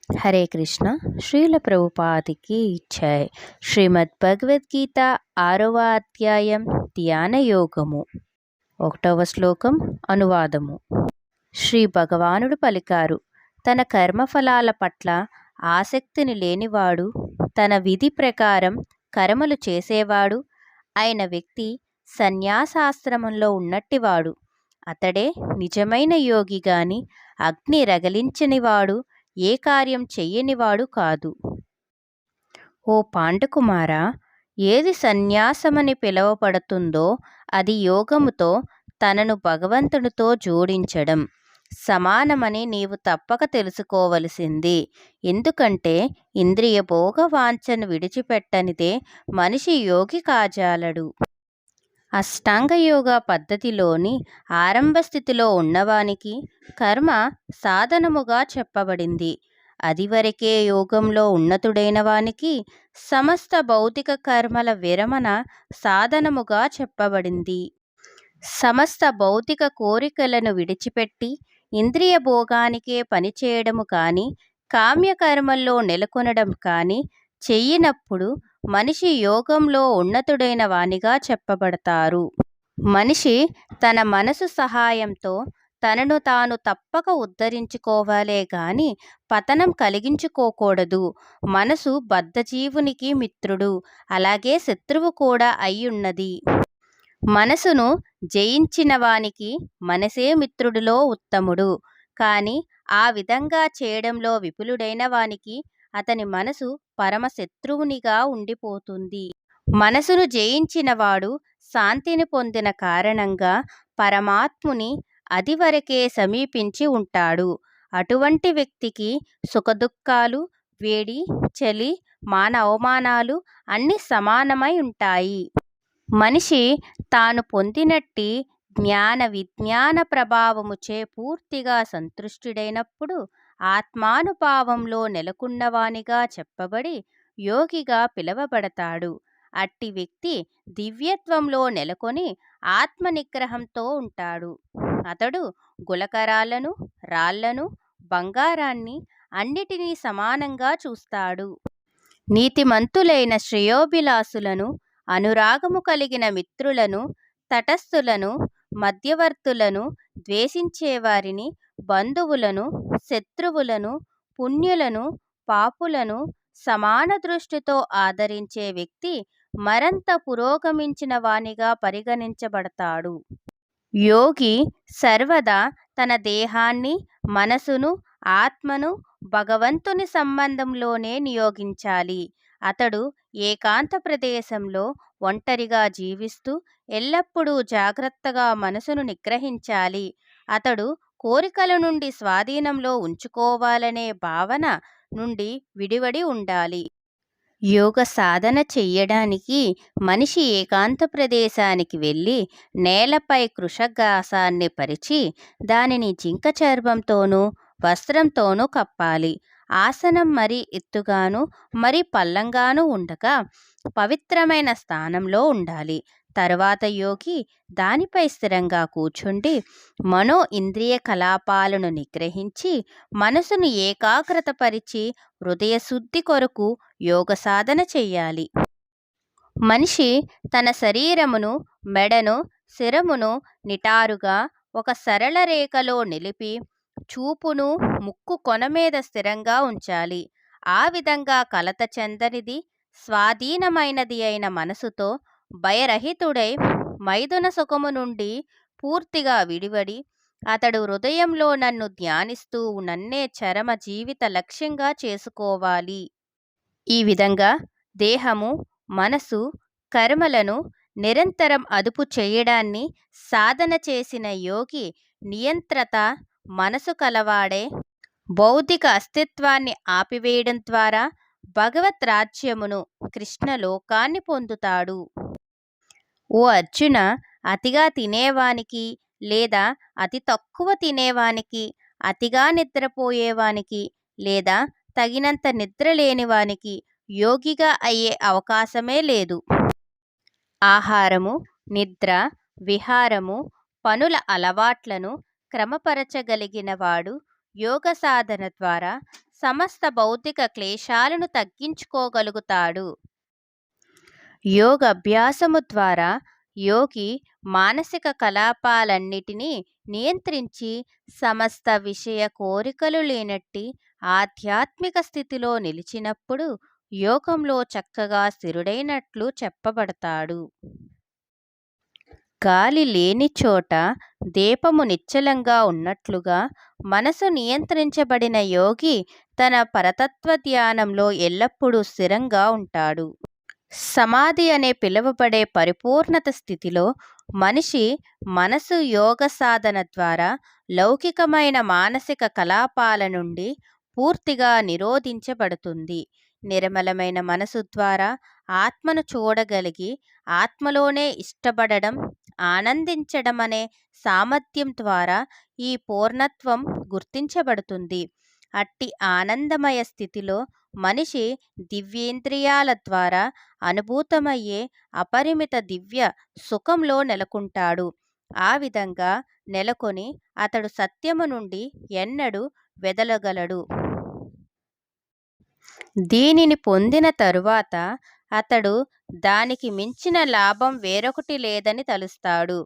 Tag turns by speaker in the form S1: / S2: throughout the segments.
S1: హరే కృష్ణ. శ్రీల ప్రభుపాదికి జై. శ్రీమద్ భగవద్గీత 6వ అధ్యాయం ధ్యాన యోగము. 1వ శ్లోకం అనువాదము. శ్రీ భగవానుడు పలికారు, తన కర్మఫలాల పట్ల ఆసక్తిని లేనివాడు, తన విధి ప్రకారం కర్మలు చేసేవాడు అయిన వ్యక్తి సన్యాసాశ్రమంలో ఉన్నట్టివాడు. అతడే నిజమైన యోగి గాని అగ్ని రగిలించనివాడు, ఏ కార్యం చెయ్యనివాడు కాదు. ఓ పాండుకుమారా, ఏది సన్యాసమని పిలువబడుతుందో అది యోగముతో తనను భగవంతునితో జోడించడం సమానమని నీవు తప్పక తెలుసుకోవలసింది. ఎందుకంటే ఇంద్రియ భోగ వాంఛను విడిచిపెట్టనిదే మనిషి యోగి కాజాలడు. అష్టాంగ యోగ పద్ధతిలోని ఆరంభ స్థితిలో ఉన్నవానికి కర్మ సాధనముగా చెప్పబడింది. అదివరకే యోగంలో ఉన్నతుడైన వానికి సమస్త భౌతిక కర్మల విరమణ సాధనముగా చెప్పబడింది. సమస్త భౌతిక కోరికలను విడిచిపెట్టి ఇంద్రియ భోగానికే పనిచేయడము కానీ, కామ్యకర్మల్లో నెలకొనడం కానీ చెయ్యినప్పుడు మనిషి యోగంలో ఉన్నతుడైన వానిగా చెప్పబడతారు. మనిషి తన మనసు సహాయంతో తనను తాను తప్పక ఉద్ధరించుకోవాలే గాని పతనం కలిగించుకోకూడదు. మనసు బద్ధజీవునికి మిత్రుడు, అలాగే శత్రువు కూడా అయ్యున్నది. మనసును జయించిన వానికి మనసే మిత్రుడిలో ఉత్తముడు. కానీ ఆ విధంగా చేయడంలో విపులుడైన వానికి అతని మనసు పరమశత్రువునిగా ఉండిపోతుంది. మనసును జయించినవాడు శాంతిని పొందిన కారణంగా పరమాత్ముని అదివరకే సమీపించి ఉంటాడు. అటువంటి వ్యక్తికి సుఖదుఖాలు, వేడి చలి, మాన అవమానాలు అన్నీ సమానమై ఉంటాయి. మనిషి తాను పొందినట్టి జ్ఞాన విజ్ఞాన ప్రభావముచే పూర్తిగా సంతుష్టుడైనప్పుడు ఆత్మానుభావంలో నెలకొన్నవానిగా చెప్పబడి యోగిగా పిలువబడతాడు. అట్టి వ్యక్తి దివ్యత్వంలో నెలకొని ఆత్మ నిగ్రహంతో ఉంటాడు. అతడు గులకరాలను, రాళ్లను, బంగారాన్ని అన్నిటినీ సమానంగా చూస్తాడు. నీతిమంతులైన శ్రేయోభిలాసులను, అనురాగము కలిగిన మిత్రులను, తటస్థులను, మధ్యవర్తులను, ద్వేషించేవారిని, బంధువులను, శత్రువులను, పుణ్యులను, పాపులను సమాన దృష్టితో ఆదరించే వ్యక్తి మరంత పురోగమించిన వానిగా పరిగణించబడతాడు. యోగి సర్వదా తన దేహాన్ని, మనసును, ఆత్మను భగవంతుని సంబంధంలోనే నియోగించాలి. అతడు ఏకాంత ప్రదేశంలో ఒంటరిగా జీవిస్తూ ఎల్లప్పుడూ జాగ్రత్తగా మనసును నిగ్రహించాలి. అతడు కోరికల నుండి స్వాధీనంలో ఉంచుకోవాలనే భావన నుండి విడివడి ఉండాలి. యోగ సాధన చెయ్యడానికి మనిషి ఏకాంత ప్రదేశానికి వెళ్ళి నేలపై కృషగ్రాసాన్ని పరిచి దానిని జింక చర్మంతోనూ వస్త్రంతోనూ కప్పాలి. ఆసనం మరీ ఎత్తుగాను మరీ పల్లంగాను ఉండగా పవిత్రమైన స్థానంలో ఉండాలి. తరువాత యోగి దానిపై స్థిరంగా కూర్చుండి మనో ఇంద్రియ కలాపాలను నిగ్రహించి మనసును ఏకాగ్రతపరిచి హృదయశుద్ధి కొరకు యోగ సాధన చెయ్యాలి. మనిషి తన శరీరమును, మెడను, శిరమును నిటారుగా ఒక సరళ రేఖలో నిలిపి చూపును ముక్కు కొన మీద స్థిరంగా ఉంచాలి. ఆ విధంగా కలత చెందనిది, స్వాధీనమైనది అయిన మనసుతో భయరహితుడై మైథున సుఖము నుండి పూర్తిగా విడివడి అతడు హృదయంలో నన్ను ధ్యానిస్తూ నన్నే చరమ జీవిత లక్ష్యంగా చేసుకోవాలి. ఈ విధంగా దేహము, మనసు, కర్మలను నిరంతరం అదుపు చేయడాన్ని సాధన చేసిన యోగి నియంత్రత మనసు కలవాడే భౌతిక అస్తిత్వాన్ని ఆపివేయడం ద్వారా భగవత్ రాజ్యమును, కృష్ణ లోకాన్ని పొందుతాడు. ఓ అర్జున, అతిగా తినేవానికి లేదా అతి తక్కువ తినేవానికి, అతిగా నిద్రపోయేవానికి లేదా తగినంత నిద్ర లేనివానికి యోగిగా అయ్యే అవకాశమే లేదు. ఆహారము, నిద్ర, విహారము, పనుల అలవాట్లను క్రమపరచగలిగిన వాడు యోగ సాధన ద్వారా సమస్త భౌతిక క్లేశాలను తగ్గించుకోగలుగుతాడు. యోగ అభ్యాసము ద్వారా యోగి మానసిక కలాపాలన్నిటినీ నియంత్రించి సమస్త విషయ కోరికలు లేనట్టి ఆధ్యాత్మిక స్థితిలో నిలిచినప్పుడు యోగంలో చక్కగా స్థిరుడైనట్లు చెప్పబడతాడు. గాలి లేని చోట దీపము నిశ్చలంగా ఉన్నట్లుగా మనసు నియంత్రించబడిన యోగి తన పరతత్వ ధ్యానంలో ఎల్లప్పుడూ స్థిరంగా ఉంటాడు. సమాధి అనే పిలువబడే పరిపూర్ణత స్థితిలో మనిషి మనసు యోగ సాధన ద్వారా లౌకికమైన మానసిక కలాపాల నుండి పూర్తిగా నిరోధించబడుతుంది. నిర్మలమైన మనసు ద్వారా ఆత్మను చూడగలిగి ఆత్మలోనే ఇష్టపడడం, ఆనందించడం అనే సామర్థ్యం ద్వారా ఈ పూర్ణత్వం గుర్తించబడుతుంది. అట్టి ఆనందమయ స్థితిలో మనిషి దివ్యేంద్రియాల ద్వారా అనుభూతమయ్యే అపరిమిత దివ్య సుఖంలో నెలకొంటాడు. ఆ విధంగా నెలకొని అతడు సత్యము నుండి ఎన్నడూ వెదలగలడు. దీనిని పొందిన తరువాత అతడు దానికి మించిన లాభం వేరొకటి లేదని తలుస్తాడు.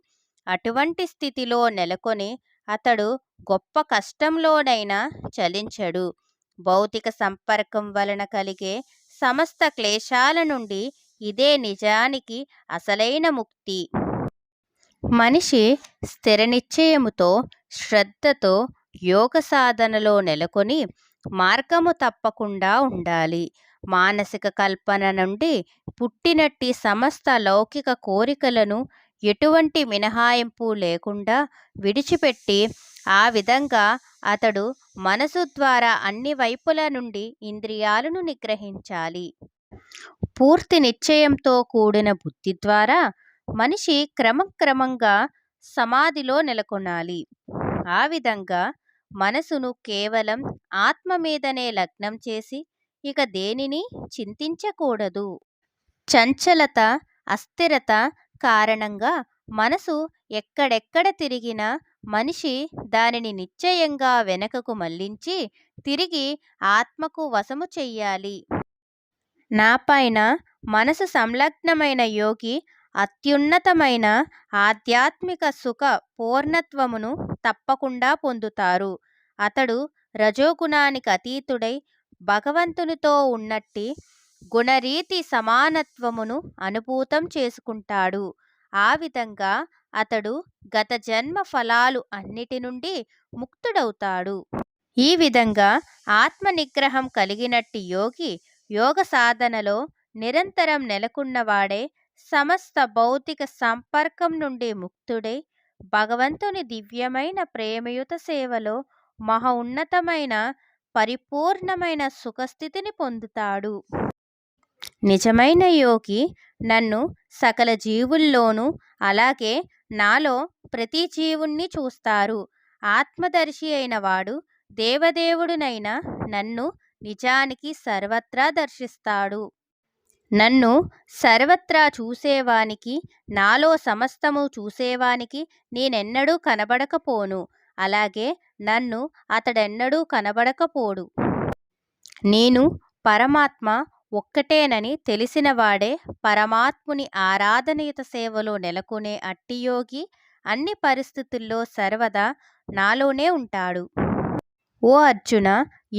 S1: అటువంటి స్థితిలో నెలకొని అతడు గొప్ప కష్టంలోనైనా చలించడు. భౌతిక సంపర్కం వలన కలిగే సమస్త క్లేశాల నుండి ఇదే నిజానికి అసలైన ముక్తి. మనిషి స్థిర నిశ్చయముతో శ్రద్ధతో యోగ సాధనలో నెలకొని మార్గము తప్పకుండా ఉండాలి. మానసిక కల్పన నుండి పుట్టినట్టి సమస్త లౌకిక కోరికలను ఎటువంటి మినహాయింపు లేకుండా విడిచిపెట్టి ఆ విధంగా అతడు మనసు ద్వారా అన్ని వైపుల నుండి ఇంద్రియాలను నిగ్రహించాలి. పూర్తి నిశ్చయంతో కూడిన బుద్ధి ద్వారా మనిషి క్రమక్రమంగా సమాధిలో నెలకొనాలి. ఆ విధంగా మనసును కేవలం ఆత్మ మీదనే లగ్నం చేసి ఇక దేనిని చింతించకూడదు. చంచలత, అస్థిరత కారణంగా మనసు ఎక్కడెక్కడ తిరిగినా మనిషి దానిని నిశ్చయంగా వెనకకు మళ్లించి తిరిగి ఆత్మకు వశము చెయ్యాలి. నాపైన మనసు సంలగ్నమైన యోగి అత్యున్నతమైన ఆధ్యాత్మిక సుఖ పూర్ణత్వమును తప్పకుండా పొందుతారు. అతడు రజోగుణానికి అతీతుడై భగవంతునితో ఉన్నట్టి గుణరీతి సమానత్వమును అనుభూతం చేసుకుంటాడు. ఆ విధంగా అతడు గత జన్మ ఫలాలు అన్నిటి నుండి ముక్తుడవుతాడు. ఈ విధంగా ఆత్మ నిగ్రహం కలిగినట్టి యోగి యోగ సాధనలో నిరంతరం నెలకొన్నవాడే సమస్త భౌతిక సంపర్కం నుండి ముక్తుడై భగవంతుని దివ్యమైన ప్రేమయుత సేవలో మహా ఉన్నతమైన పరిపూర్ణమైన సుఖస్థితిని పొందుతాడు. నిజమైన యోగి నన్ను సకల జీవుల్లోనూ అలాగే నాలో ప్రతి జీవుణ్ణి చూస్తారు. ఆత్మదర్శి అయిన వాడు దేవదేవుడునైన నన్ను నిజానికి సర్వత్రా దర్శిస్తాడు. నన్ను సర్వత్రా చూసేవానికి, నాలో సమస్తము చూసేవానికి నేనెన్నడూ కనబడకపోను. అలాగే నన్ను అతడెన్నడూ కనబడకపోడు. నేను పరమాత్మ ఒక్కటేనని తెలిసినవాడే పరమాత్ముని ఆరాధనయుత సేవలో నెలకొనే అట్టి యోగి అన్ని పరిస్థితుల్లో సర్వదా నాలోనే ఉంటాడు. ఓ అర్జున,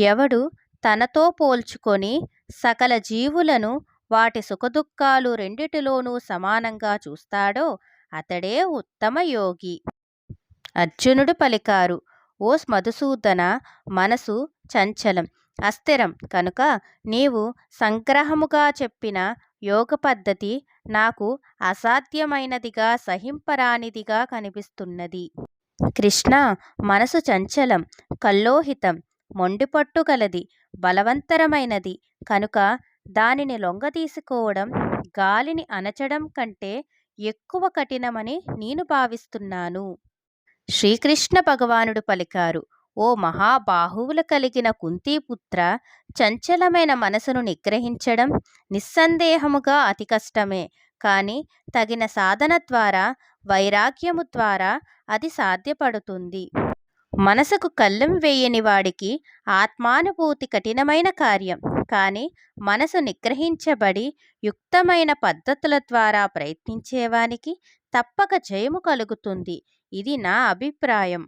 S1: ఎవడు తనతో పోల్చుకొని సకల జీవులను వాటి సుఖదుఖాలు రెండిటిలోనూ సమానంగా చూస్తాడో అతడే ఉత్తమ యోగి. అర్జునుడు పలికారు, ఓ మధుసూదన, మనసు చంచలం, అస్థిరం కనుక నీవు సంగ్రహముగా చెప్పిన యోగ పద్ధతి నాకు అసాధ్యమైనదిగా, సహింపరానిదిగా కనిపిస్తున్నది. కృష్ణ, మనసు చంచలం, కల్లోహితం, మొండిపట్టు కలది, బలవంతరమైనది కనుక దానిని లొంగదీసుకోవడం గాలిని అణచడం కంటే ఎక్కువ కఠినమని నేను భావిస్తున్నాను. శ్రీకృష్ణ భగవానుడు పలికారు, ఓ మహాబాహువులు కలిగిన కుంతీపుత్ర, చంచలమైన మనసును నిగ్రహించడం నిస్సందేహముగా అతి కష్టమే. కానీ తగిన సాధన ద్వారా, వైరాగ్యము ద్వారా అది సాధ్యపడుతుంది. మనసుకు కళ్ళెం వేయని వాడికి ఆత్మానుభూతి కఠినమైన కార్యం. కానీ మనసు నిగ్రహించబడి యుక్తమైన పద్ధతుల ద్వారా ప్రయత్నించేవానికి తప్పక జయము కలుగుతుంది. ఇది నా అభిప్రాయం.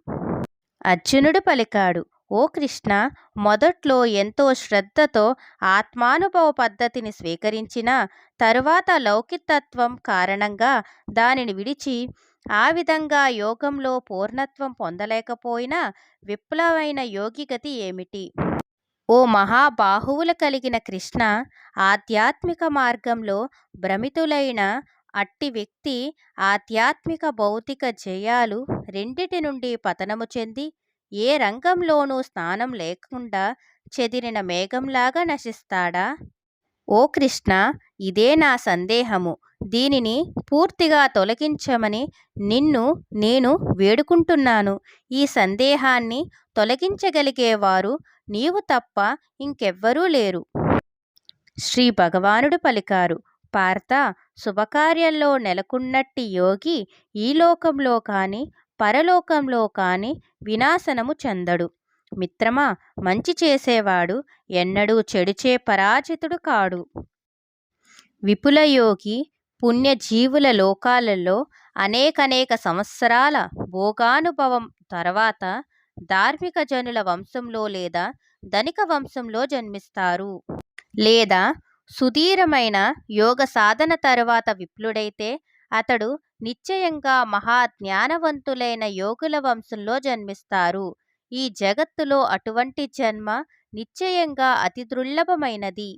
S1: అర్జునుడు పలికాడు, ఓ కృష్ణ, మొదట్లో ఎంతో శ్రద్ధతో ఆత్మానుభవ పద్ధతిని స్వీకరించిన తరువాత లౌకికతత్వం కారణంగా దానిని విడిచి ఆ విధంగా యోగంలో పూర్ణత్వం పొందలేకపోయిన విప్లవమైన యోగిగతి ఏమిటి? ఓ మహాబాహువులు కలిగిన కృష్ణ, ఆధ్యాత్మిక మార్గంలో భ్రమితులైన అట్టి వ్యక్తి ఆధ్యాత్మిక భౌతిక జయాలు రెండిటి నుండి పతనము చెంది ఏ రంగంలోనూ స్థానం లేకుండా చెదిరిన మేఘంలాగా నశిస్తాడా? ఓ కృష్ణ, ఇదే నా సందేహము. దీనిని పూర్తిగా తొలగించమని నిన్ను నేను వేడుకుంటున్నాను. ఈ సందేహాన్ని తొలగించగలిగేవారు నీవు తప్ప ఇంకెవ్వరూ లేరు. శ్రీ భగవానుడు పలికారు, పార్థ, శుభకార్యంలో నెలకొన్నట్టి యోగి ఈ లోకంలో కాని పరలోకంలో కాని వినాశనము చెందడు. మిత్రమా, మంచి చేసేవాడు ఎన్నడూ చెడుచే పరాజితుడు కాడు. విపులయోగి పుణ్యజీవుల లోకాలలో అనేకనేక సంవత్సరాల భోగానుభవం తర్వాత ధార్మిక జనుల వంశంలో లేదా ధనిక వంశంలో జన్మిస్తారు. లేదా సుదీర్ఘమైన యోగ సాధన తరువాత విప్లుడైతే అతడు నిశ్చయంగా మహా జ్ఞానవంతులైన యోగుల వంశంలో జన్మిస్తారు. ఈ జగత్తులో అటువంటి జన్మ నిశ్చయంగా అతి దుర్లభమైనది.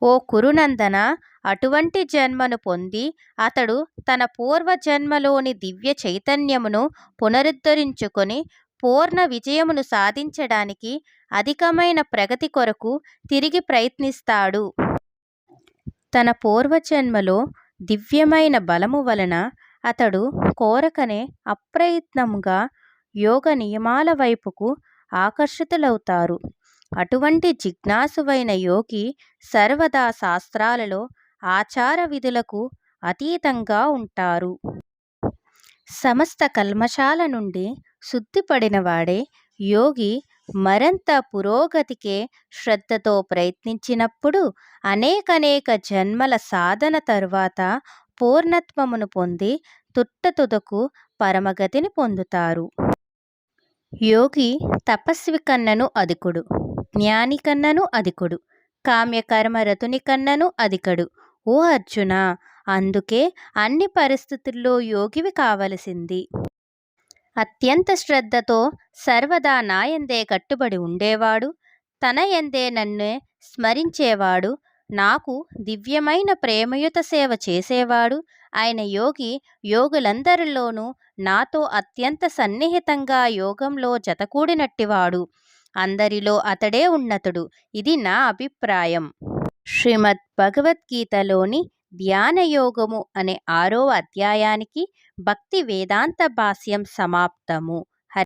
S1: ఓ కురునందన, అటువంటి జన్మను పొంది అతడు తన పూర్వజన్మలోని దివ్య చైతన్యమును పునరుద్ధరించుకొని పూర్ణ విజయమును సాధించడానికి అధికమైన ప్రగతి కొరకు తిరిగి ప్రయత్నిస్తాడు. తన పూర్వజన్మలో దివ్యమైన బలము వలన అతడు కోరకనే అప్రయత్నంగా యోగ నియమాల వైపుకు ఆకర్షితులవుతారు. అటువంటి జిజ్ఞాసువైన యోగి సర్వదా శాస్త్రాలలో ఆచార విధులకు అతీతంగా ఉంటారు. సమస్త కల్మషాల నుండి శుద్ధిపడిన వాడే యోగి మరింత పురోగతికే శ్రద్ధతో ప్రయత్నించినప్పుడు అనేకనేక జన్మల సాధన తరువాత పూర్ణత్వమును పొంది తుట్టతుదకు పరమగతిని పొందుతారు. యోగి తపస్వి కన్నను అధికుడు, జ్ఞాని కన్నను అధికుడు, కామ్యకర్మ రతుని కన్నను అధికుడు. ఓ అర్జున, అందుకే అన్ని పరిస్థితుల్లో యోగివి కావలసింది. అత్యంత శ్రద్ధతో సర్వదా నాయందే కట్టుబడి ఉండేవాడు, తన యందే నన్నే స్మరించేవాడు, నాకు దివ్యమైన ప్రేమయుత సేవ చేసేవాడు ఆయన యోగి యోగులందరిలోనూ నాతో అత్యంత సన్నిహితంగా యోగంలో జతకూడినట్టివాడు. అందరిలో అతడే ఉన్నతుడు. ఇది నా అభిప్రాయం. శ్రీమద్ భగవద్గీతలోని ధ్యానయోగము అనే 6వ అధ్యాయానికి భక్తి వేదాంత భాష్యం సమాప్తము.